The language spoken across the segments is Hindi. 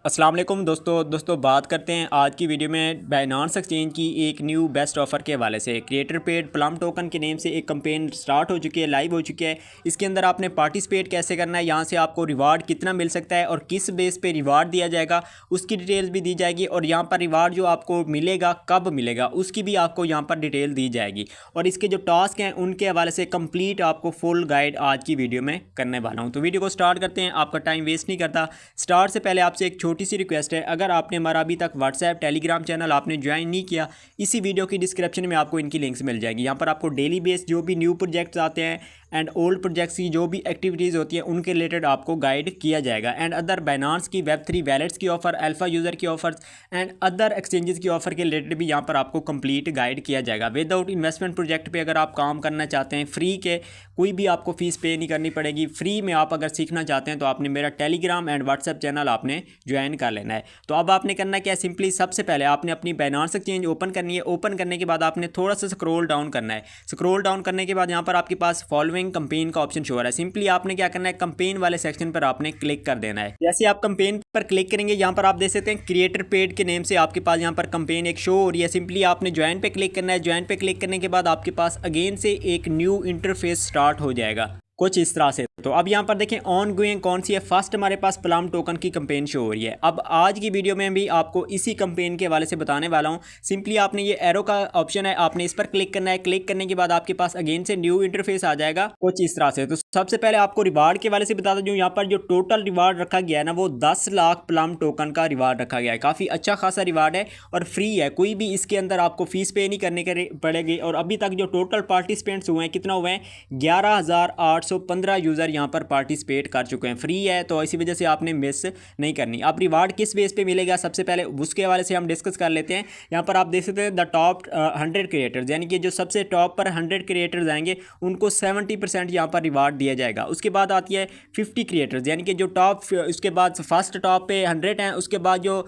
अस्सलाम वालेकुम दोस्तों बात करते हैं आज की वीडियो में बाइनांस एक्सचेंज की एक न्यू बेस्ट ऑफ़र के हवाले से। क्रिएटर पेड प्लम टोकन के नेम से एक कैंपेन स्टार्ट हो चुकी है, लाइव हो चुकी है। इसके अंदर आपने पार्टिसिपेट कैसे करना है, यहाँ से आपको रिवार्ड कितना मिल सकता है और किस बेस पे रिवार्ड दिया जाएगा उसकी डिटेल्स भी दी जाएगी। और यहाँ पर रिवार्ड जो आपको मिलेगा कब मिलेगा उसकी भी आपको यहाँ पर डिटेल दी जाएगी। और इसके जो टास्क हैं उनके हवाले से कंप्लीट आपको फुल गाइड आज की वीडियो में करने वाला हूँ। तो वीडियो को स्टार्ट करते हैं, आपका टाइम वेस्ट नहीं करता। स्टार्ट से पहले आपसे एक छोटी सी रिक्वेस्ट है, अगर आपने हमारा अभी तक व्हाट्सएप टेलीग्राम चैनल आपने ज्वाइन नहीं किया, इसी वीडियो की डिस्क्रिप्शन में आपको इनकी लिंक्स मिल जाएगी। यहाँ पर आपको डेली बेस जो भी न्यू प्रोजेक्ट्स आते हैं एंड ओल्ड प्रोजेक्ट्स की जो भी एक्टिविटीज़ होती हैं उनके रिलेटेड आपको गाइड किया जाएगा। एंड अदर बाइनांस की वेब3 वैलेट्स की ऑफ़र, अल्फा यूज़र की ऑफर्स एंड अदर एक्सचेंजेस की ऑफ़र के रिलेटेड भी यहाँ पर आपको कंप्लीट गाइड किया जाएगा। विदाउट इन्वेस्टमेंट प्रोजेक्ट पे अगर आप काम करना चाहते हैं, फ्री के कोई भी आपको फ़ीस पे नहीं करनी पड़ेगी, फ्री में आप अगर सीखना चाहते हैं तो आपने मेरा टेलीग्राम एंड व्हाट्सएप चैनल आपने ज्वाइन कर लेना है। तो अब आपने करना क्या है, सिंपली सबसे पहले आपने अपनी बाइनांस एक्सचेंज ओपन करनी है। ओपन करने के बाद आपने थोड़ा सा स्क्रॉल डाउन करना है। स्क्रॉल डाउन करने के बाद यहाँ पर आपके पास फॉलोइंग कंपेन का ऑप्शन शो हो रहा है। सिंपली आपने क्या करना है, कंपेन वाले सेक्शन पर आपने क्लिक कर देना है। जैसे आप कंपेन पर क्लिक करेंगे यहाँ पर आप देख सकते हैं क्रिएटर पेड के नेम से आपके पास यहाँ पर कंपेन एक शो हो रही है। सिंपली आपने ज्वाइन पे क्लिक करना है। ज्वाइन पे क्लिक करने के बाद आपके पास अगेन से एक न्यू इंटरफेस स्टार्ट हो जाएगा कुछ इस तरह से। तो अब यहाँ पर देखें ऑन गोइंग कौन सी है, फर्स्ट हमारे पास प्लम टोकन की कंपेन शो हो रही है। अब आज की वीडियो में भी आपको इसी कंपेन के हवाले से बताने वाला हूँ। सिंपली आपने ये एरो का ऑप्शन है, आपने इस पर क्लिक करना है। क्लिक करने के बाद आपके पास अगेन से न्यू इंटरफेस आ जाएगा कुछ इस तरह से। तो सबसे पहले आपको रिवार्ड के हवाले से बता दूँ, यहाँ पर जो टोटल रिवार्ड रखा गया है ना वो 10 लाख प्लम टोकन का रिवार्ड रखा गया है। काफ़ी अच्छा खासा रिवार्ड है और फ्री है, कोई भी इसके अंदर आपको फीस पे नहीं करने पड़ेगी। और अभी तक जो टोटल पार्टिसिपेंट्स हुए हैं कितना हुए हैं, 11,815 यूज़र यहाँ पर पार्टिसिपेट कर चुके हैं। फ्री है तो इसी वजह से आपने मिस नहीं करनी। अब रिवार्ड किस बेस पे मिलेगा सबसे पहले उसके हवाले से हम डिस्कस कर लेते हैं। यहाँ पर आप देख सकते हैं द टॉप 100 क्रिएटर्स, यानी कि जो सबसे टॉप पर 100 क्रिएटर्स आएंगे उनको 70% यहाँ पर रिवार्ड दिया जाएगा। उसके बाद आती है 50 क्रिएटर्स, यानी कि जो टॉप, उसके बाद फर्स्ट टॉप पे 100 हैं, उसके बाद जो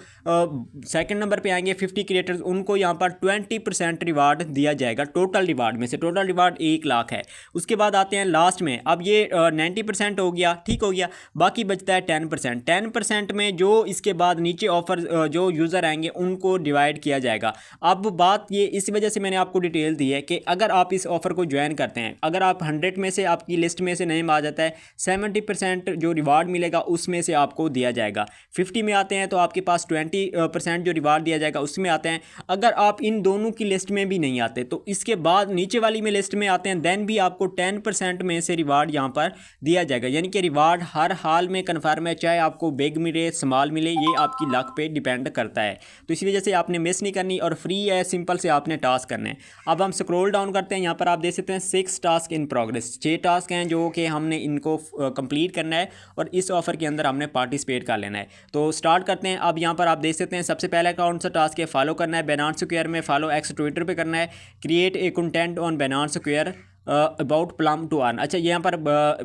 सेकंड नंबर पे आएंगे 50 क्रिएटर्स, उनको यहाँ पर 20% रिवार्ड दिया जाएगा टोटल रिवार्ड में से। टोटल रिवार्ड 1 लाख है। उसके बाद आते हैं लास्ट में, अब ये 90% हो गया, ठीक हो गया, बाकी बचता है 10%। 10% में जो इसके बाद नीचे ऑफर जो यूज़र आएंगे उनको डिवाइड किया जाएगा। अब बात ये इस वजह से मैंने आपको डिटेल दी है कि अगर आप इस ऑफ़र को ज्वाइन करते हैं, अगर आप 100 में से आपकी लिस्ट में से नेम आ जाता है, 70% जो रिवार्ड मिलेगा उसमें से आपको दिया जाएगा। 50 में आते हैं तो आपके पास 20% जो रिवार्ड दिया जाएगा उसमें आते हैं। अगर आप इन दोनों की लिस्ट में भी नहीं आते तो इसके बाद नीचे वाली में लिस्ट में आते हैं, देन भी आपको 10% में से रिवार्ड यहाँ पर दिया जाएगा। यानी कि रिवार्ड हर हाल में कन्फर्म है, चाहे आपको बिग मिले स्मॉल मिले, ये आपकी लक पे डिपेंड करता है। तो इसी वजह से आपने मिस नहीं करनी और फ्री है, सिंपल से आपने टास्क करने हैं। अब हम स्क्रॉल डाउन करते हैं, यहाँ पर आप देख सकते हैं 6 टास्क इन प्रोग्रेस, 6 टास्क हैं जो कि हमने इनको कंप्लीट करना है और इस ऑफर के अंदर हमने पार्टिसिपेट कर लेना है। तो स्टार्ट करते हैं। अब यहाँ पर आप देख सकते हैं सबसे पहला कौन सा टास्क है, फॉलो करना है बाइनांस स्क्वायर में, फॉलो एक्स ट्विटर पर करना है, create a content on Binance square about plum to earn. अच्छा, यहाँ पर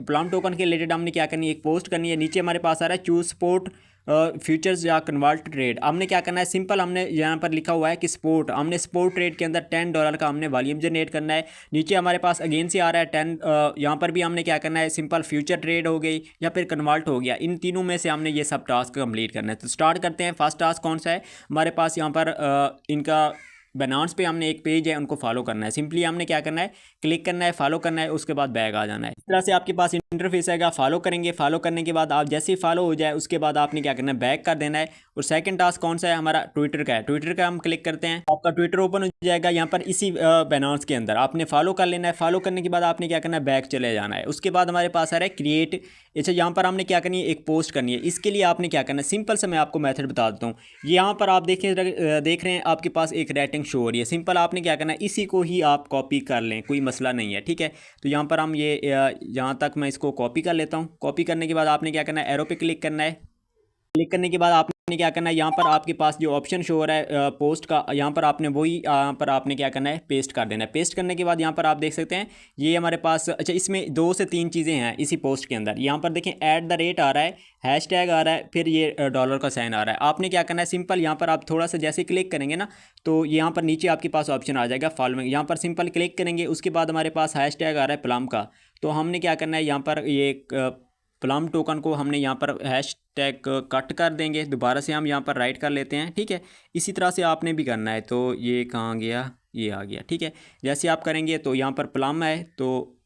प्लम टोकन के रिलेटेड हमने क्या करनी है, एक पोस्ट करनी है। नीचे हमारे पास आ रहा है चूज स्पोर्ट फ्यूचर्स या कन्वर्ट ट्रेड। हमने क्या करना है, सिंपल हमने यहाँ पर लिखा हुआ है कि स्पोर्ट, हमने स्पोर्ट ट्रेड के अंदर $10 का हमने वॉल्यूम जनरेट करना है। नीचे हमारे पास अगेन से आ रहा है 10, यहाँ पर भी हमने क्या करना है, सिंपल फ्यूचर ट्रेड हो गई या फिर कन्वर्ट हो गया, इन तीनों में से हमने ये सब टास्क कंप्लीट करना है। तो स्टार्ट करते हैं। फर्स्ट टास्क कौन सा है हमारे पास, यहाँ पर इनका बाइनांस पे हमने एक पेज है उनको फॉलो करना है। सिंपली हमने क्या करना है, क्लिक करना है, फॉलो करना है, उसके बाद बैक आ जाना है। इस तरह से आपके पास इंटरफेस आएगा। फॉलो करेंगे, फॉलो करने के बाद आप जैसे ही फॉलो हो जाए उसके बाद आपने क्या करना है, बैक कर देना है। और सेकंड टास्क कौन सा है हमारा, ट्विटर का है। ट्विटर का हम क्लिक करते हैं, आपका ट्विटर ओपन हो जाएगा। यहाँ पर इसी बाइनांस के अंदर आपने फॉलो कर लेना है। फॉलो करने के बाद आपने क्या करना है, बैक चले जाना है। उसके बाद हमारे पास आ रहा है क्रिएट। अच्छा, यहाँ पर हमने क्या करनी है, एक पोस्ट करनी है। इसके लिए आपने क्या करना है, सिंपल से मैं आपको मेथड बता देता हूँ। यहाँ पर आप देख रहे हैं आपके पास एक रेटिंग शो हो रही है। सिंपल आपने क्या करना है, इसी को ही आप कॉपी कर लें, कोई मसला नहीं है, ठीक है। तो यहाँ पर हम ये यहाँ तक मैं इसको कॉपी कर लेता हूँ। कॉपी करने के बाद आपने क्या करना है, एरो पे क्लिक करना है। क्लिक करने के बाद आपने क्या करना है, यहाँ पर आपके पास जो ऑप्शन शो हो रहा है पोस्ट का, यहाँ पर आपने वही यहाँ पर आपने क्या करना है, पेस्ट कर देना है। पेस्ट करने के बाद यहाँ पर आप देख सकते हैं ये हमारे पास, अच्छा इसमें 2 से 3 चीज़ें हैं इसी पोस्ट के अंदर। यहाँ पर देखें @ आ रहा है, हैशटैग आ रहा है, फिर ये डॉलर का साइन आ रहा है। आपने क्या करना है, सिंपल यहाँ पर आप थोड़ा सा जैसे क्लिक करेंगे ना तो यहाँ पर नीचे आपके पास ऑप्शन आ जाएगा फॉलोइंग। यहाँ पर सिंपल क्लिक करेंगे, उसके बाद हमारे पास हैशटैग आ रहा है प्लम का। तो हमने क्या करना है, यहाँ पर ये प्लम टोकन को हमने यहाँ पर हैश टैग कट कर देंगे, दोबारा से हम यहाँ पर राइट कर लेते हैं, ठीक है। इसी तरह से आपने भी करना है। तो ये कहाँ गया, ये आ गया, ठीक है। जैसे आप करेंगे तो यहाँ पर प्लम है, तो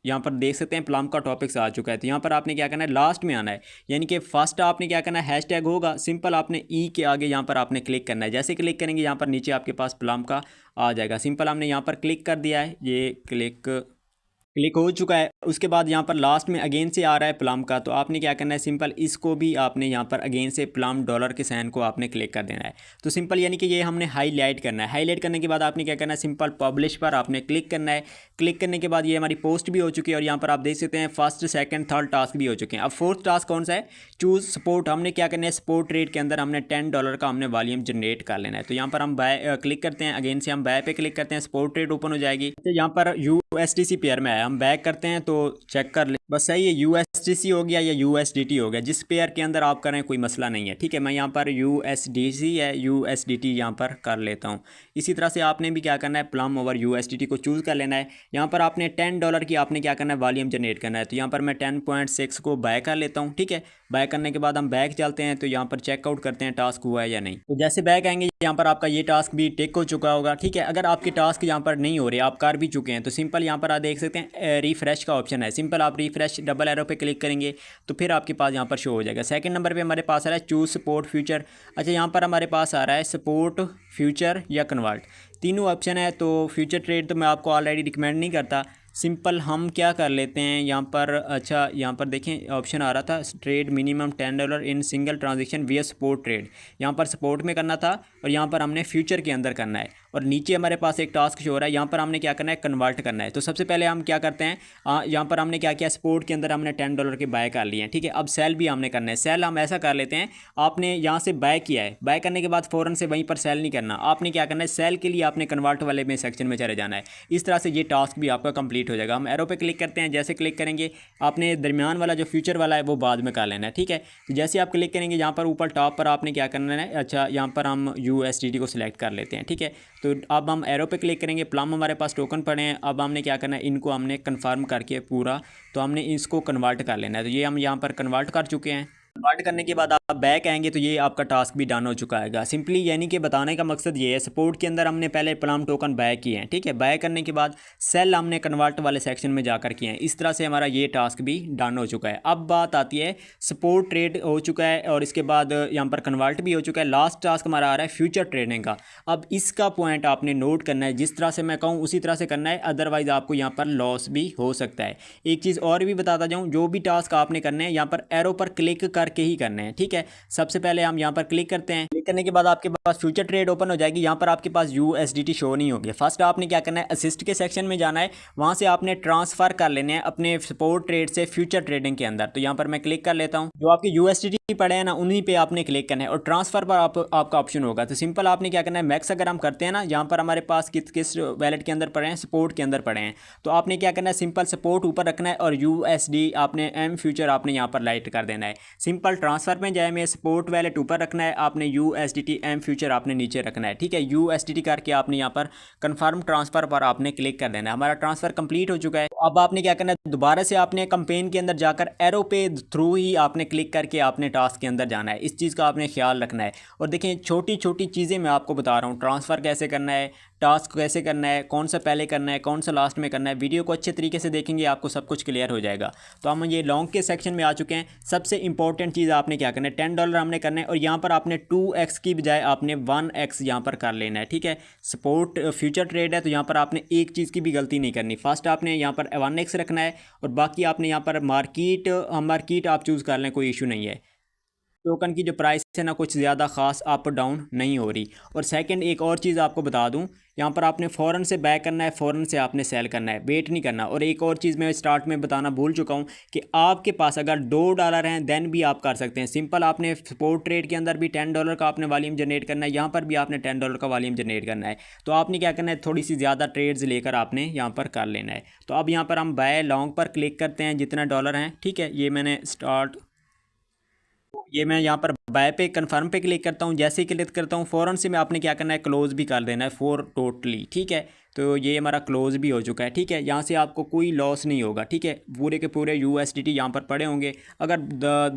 यहाँ पर देख सकते हैं प्लम का टॉपिक्स आ चुका है। तो यहाँ पर आपने क्या करना है, लास्ट में आना है, यानी कि फर्स्ट आपने क्या करना है, हैश टैग होगा, सिंपल आपने ई के आगे यहाँ पर आपने क्लिक करना है। जैसे क्लिक करेंगे यहाँ पर नीचे आपके पास प्लम का आ जाएगा, सिंपल हमने यहाँ पर क्लिक कर दिया है, ये क्लिक हो चुका है। उसके बाद यहाँ पर लास्ट में अगेन से आ रहा है प्लम का, तो आपने क्या करना है, सिंपल इसको भी आपने यहाँ पर अगेन से प्लम डॉलर के साइन को आपने क्लिक कर देना है। तो सिंपल यानी कि ये हमने हाईलाइट करना है। हाईलाइट करने के बाद आपने क्या करना है, सिंपल पब्लिश पर आपने क्लिक करना है। क्लिक करने के बाद ये हमारी पोस्ट भी हो चुकी है और यहाँ पर आप देख सकते हैं फर्स्ट सेकंड थर्ड टास्क भी हो चुके हैं। अब फोर्थ टास्क कौन सा है, चूज सपोर्ट। हमने क्या करना है, सपोर्ट ट्रेड के अंदर हमने $10 का हमने वॉल्यूम जनरेट कर लेना है। तो यहाँ पर हम बाय क्लिक करते हैं, अगेन से हम बाय पे क्लिक करते हैं, सपोर्ट ट्रेड ओपन हो जाएगी। तो यहाँ पर USDC पेयर में है, हम बैक करते हैं तो चेक कर ले, बस सही है, USDC हो गया या USDT हो गया, जिस पेयर के अंदर आप करें कोई मसला नहीं है, ठीक है। मैं यहाँ पर USDC है USDT यहाँ पर कर लेता हूँ। इसी तरह से आपने भी क्या करना है, प्लम ओवर USDT को चूज़ कर लेना है। यहाँ पर आपने $10 की आपने क्या करना है, वॉल्यूम जनरेट करना है। तो यहाँ पर मैं 10.6 को बाय कर लेता हूँ, ठीक है। बाय करने के बाद हम बैक चलते हैं, तो यहाँ पर चेकआउट करते हैं टास्क हुआ है या नहीं। तो जैसे बैक आएंगे यहाँ पर आपका ये टास्क भी टिक हो चुका होगा, ठीक है। अगर आपके टास्क यहाँ पर नहीं हो रहे, आप कर भी चुके हैं, तो सिंपल यहाँ पर आप देख सकते हैं रिफ्रेश का ऑप्शन है, सिंपल आप रिफ्रेश डबल एरो पे क्लिक करेंगे तो फिर आपके पास यहाँ पर शो हो जाएगा। सेकंड नंबर पे हमारे पास आ रहा है चूज सपोर्ट फ्यूचर। अच्छा, यहाँ पर हमारे पास आ रहा है सपोर्ट फ्यूचर या कन्वर्ट, तीनों ऑप्शन है। तो फ्यूचर ट्रेड तो मैं आपको ऑलरेडी रिकमेंड नहीं करता, सिंपल हम क्या कर लेते हैं यहाँ पर। अच्छा, यहाँ पर देखें ऑप्शन आ रहा था trade minimum $10 in single transaction विया सपोर्ट ट्रेड, यहाँ पर सपोर्ट में करना था और यहाँ पर हमने फ्यूचर के अंदर करना है। और नीचे हमारे पास एक टास्क शो हो रहा है, यहाँ पर हमने क्या करना है, कन्वर्ट करना है। तो सबसे पहले हम क्या करते हैं, यहाँ पर हमने क्या किया, सपोर्ट के अंदर हमने $10 के बाय कर लिए हैं, ठीक है। अब सेल भी हमने करना है। सेल हम ऐसा कर लेते हैं, आपने यहाँ से बाय किया है, बाय करने के बाद फ़ौरन से वहीं पर सेल नहीं करना, आपने क्या करना है, सेल के लिए आपने कन्वर्ट वाले में सेक्शन में चले जाना है। इस तरह से ये टास्क भी आपका कंप्लीट हो जाएगा। हम एरो पे क्लिक करते हैं, जैसे क्लिक करेंगे आपने दरमियान वाला जो फ्यूचर वाला है वो बाद में कर लेना है, ठीक है। तो जैसे आप क्लिक करेंगे यहाँ पर ऊपर टॉप पर आपने क्या करना है, अच्छा यहाँ पर हम USDT को सिलेक्ट कर लेते हैं, ठीक है। तो अब हम एरो पे क्लिक करेंगे, प्लम हमारे पास टोकन पड़े हैं, अब हमने क्या करना है, इनको हमने कन्फर्म करके पूरा, तो हमने इसको कन्वर्ट कर लेना है। तो ये हम यहाँ पर कन्वर्ट कर चुके हैं। कन्वर्ट करने के बाद आप बैक आएंगे तो ये आपका टास्क भी डन हो चुका है। सिंपली यानी कि बताने का मकसद ये है, सपोर्ट के अंदर हमने पहले प्लम टोकन बाय किए हैं, ठीक है। बाय करने के बाद सेल हमने कन्वर्ट वाले सेक्शन में जाकर किए हैं। इस तरह से हमारा ये टास्क भी डन हो चुका है। अब बात आती है, सपोर्ट ट्रेड हो चुका है और इसके बाद यहाँ पर कन्वर्ट भी हो चुका है। लास्ट टास्क हमारा आ रहा है फ्यूचर ट्रेडिंग का। अब इसका पॉइंट आपने नोट करना है, जिस तरह से मैं कहूँ उसी तरह से करना है, अदरवाइज आपको यहाँ पर लॉस भी हो सकता है। एक चीज़ और भी बताता जाऊँ, जो भी टास्क आपने करने हैं यहाँ पर एरो पर क्लिक करके ही करने हैं, ठीक है। सबसे पहले हम यहाँ पर क्लिक करते हैं, क्लिक करने के बाद आपके पास फ्यूचर ट्रेड ओपन हो जाएगी। यहाँ पर आपके पास USDT शो नहीं होगी। फर्स्ट आपने क्या करना है, असिस्ट के सेक्शन में जाना है, वहाँ से आपने ट्रांसफ़र कर लेने हैं अपने सपोर्ट ट्रेड से फ्यूचर ट्रेडिंग के अंदर। तो यहाँ पर मैं क्लिक कर लेता हूँ, जो आपके USDT पड़े हैं ना उन्हीं पे आपने क्लिक करना है और ट्रांसफ़र पर आपका ऑप्शन होगा। तो सिंपल आपने क्या करना है, मैक्स अगर हम करते हैं ना, यहाँ पर हमारे पास किस वैलेट के अंदर पड़े हैं, सपोर्ट के अंदर पड़े हैं, तो आपने क्या करना है, सिंपल सपोर्ट ऊपर रखना है और USD आपने M फ्यूचर आपने यहाँ पर लाइट कर देना है। सिंपल ट्रांसफ़र में जाए में सपोर्ट वैलेट ऊपर रखना है, आपने USDT M फ्यूचर आपने नीचे रखना है, ठीक है। USDT करके आपने यहाँ पर कंफर्म ट्रांसफ़र पर आपने क्लिक कर देना है। हमारा ट्रांसफ़र कंप्लीट हो चुका है। अब आपने क्या करना है, दोबारा से आपने कंपेन के अंदर जाकर एरो पे थ्रू ही आपने क्लिक करके आपने टास्क के अंदर जाना है। इस चीज़ का आपने ख्याल रखना है। और देखें, छोटी छोटी चीज़ें मैं आपको बता रहा हूँ, ट्रांसफ़र कैसे करना है, टास्क कैसे करना है, कौन सा पहले करना है, कौन सा लास्ट में करना है। वीडियो को अच्छे तरीके से देखेंगे आपको सब कुछ क्लियर हो जाएगा। तो हम ये लॉन्ग के सेक्शन में आ चुके हैं। सबसे इंपॉर्टेंट चीज़ आपने क्या करना है, $10 हमने करना है और यहाँ पर आपने 2x की बजाय आपने 1x यहाँ पर कर लेना है, ठीक है। सपोर्ट फ्यूचर ट्रेड है तो यहाँ पर आपने एक चीज़ की भी गलती नहीं करनी। फर्स्ट आपने यहाँ पर 1x रखना है और बाकी आपने यहाँ पर मार्केट आप चूज़ कर लें, कोई इशू नहीं है। टोकन की जो प्राइस है ना, कुछ ज़्यादा ख़ास अप डाउन नहीं हो रही। और सेकंड एक और चीज़ आपको बता दूं, यहाँ पर आपने फ़ौरन से बाय करना है, फ़ौरन से आपने सेल करना है, वेट नहीं करना। और एक और चीज़ मैं स्टार्ट में बताना भूल चुका हूँ कि आपके पास अगर $2 हैं देन भी आप कर सकते हैं। सिंपल आपने सपोर्ट ट्रेड के अंदर भी $10 का आपने वॉल्यूम जनरेट करना है, यहाँ पर भी आपने $10 का वॉल्यूम जनरेट करना है। तो आपने क्या करना है, थोड़ी सी ज़्यादा ट्रेड्स लेकर आपने यहाँ पर कर लेना है। तो अब यहाँ पर हम बाय लॉन्ग पर क्लिक करते हैं, जितना डॉलर हैं, ठीक है। ये मैंने ये मैं यहाँ पर बाय पे कन्फर्म पे क्लिक करता हूँ। जैसे ही क्लिक करता हूँ फ़ौरन से मैं आपने क्या करना है, क्लोज़ भी कर देना है फॉर टोटली, ठीक है। तो ये हमारा क्लोज़ भी हो चुका है। ठीक है, यहाँ से आपको कोई लॉस नहीं होगा। ठीक है, पूरे के पूरे USDT यहाँ पर पड़े होंगे। अगर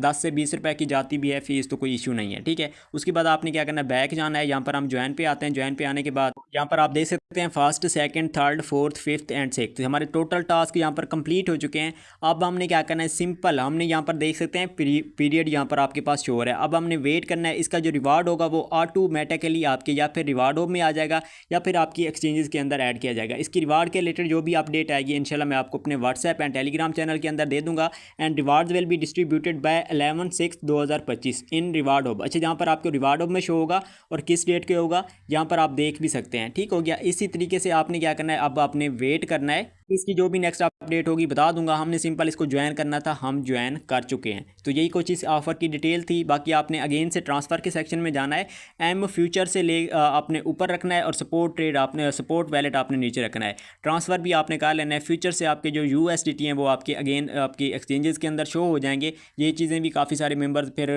10 से 20 रुपए की जाती भी है फ़ीस तो कोई इशू नहीं है। ठीक है, उसके बाद आपने क्या करना है, बैक जाना है। यहाँ पर हम ज्वाइन पे आते हैं। ज्वाइन पे आने के बाद यहाँ पर आप देख सकते हैं first, second, third, fourth, fifth and sixth हमारे टोटल टास्क यहाँ पर कंप्लीट हो चुके हैं। अब हमने क्या करना है, सिंपल हमने यहाँ पर देख सकते हैं पीरियड यहाँ पर आपके पास शो हो रहा है। अब हमने वेट करना है, इसका जो रिवार्ड होगा वो ऑटोमेटिकली आपके या फिर रिवार्ड होम में आ जाएगा या फिर आपकी एक्सचेंजेस के अंदर ऐड किया जाएगा। इसकी रिवार्ड के रिलेटेड जो भी अपडेट आएगी इंशाल्लाह मैं आपको अपने व्हाट्सएप एंड टेलीग्राम चैनल के अंदर दे दूंगा। And rewards will be distributed by 11/6/2025 in reward home. अच्छा, जहाँ पर आपको रिवार्ड होम में शो होगा और किस डेट के होगा यहाँ पर आप देख भी सकते हैं। ठीक हो गया। इसी तरीके से आपने क्या करना है, अब आपने वेट करना है। इसकी जो भी नेक्स्ट अपडेट होगी बता दूंगा। हमने सिंपल इसको ज्वाइन करना था, हम ज्वाइन कर चुके हैं। तो यही कुछ इस ऑफर की डिटेल थी। बाकी आपने अगेन से ट्रांसफ़र के सेक्शन में जाना है, एम फ्यूचर से ले आपने ऊपर रखना है और सपोर्ट ट्रेड आपने सपोर्ट वैलेट आपने नीचे रखना है। ट्रांसफ़र भी आपने कर लेना है। फ्यूचर से आपके जो USDT हैं वो आपके अगेन आपकी एक्सचेंजेस के अंदर शो हो जाएंगे। ये चीज़ें भी काफ़ी सारे मेंबर्स फिर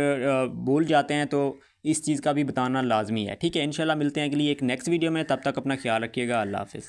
भूल जाते हैं, तो इस चीज़ का भी बताना लाजमी है। ठीक है, इंशाल्लाह मिलते हैं अगली एक नेक्स्ट वीडियो में। तब तक अपना ख्याल रखिएगा। अल्लाह हाफ़िज़।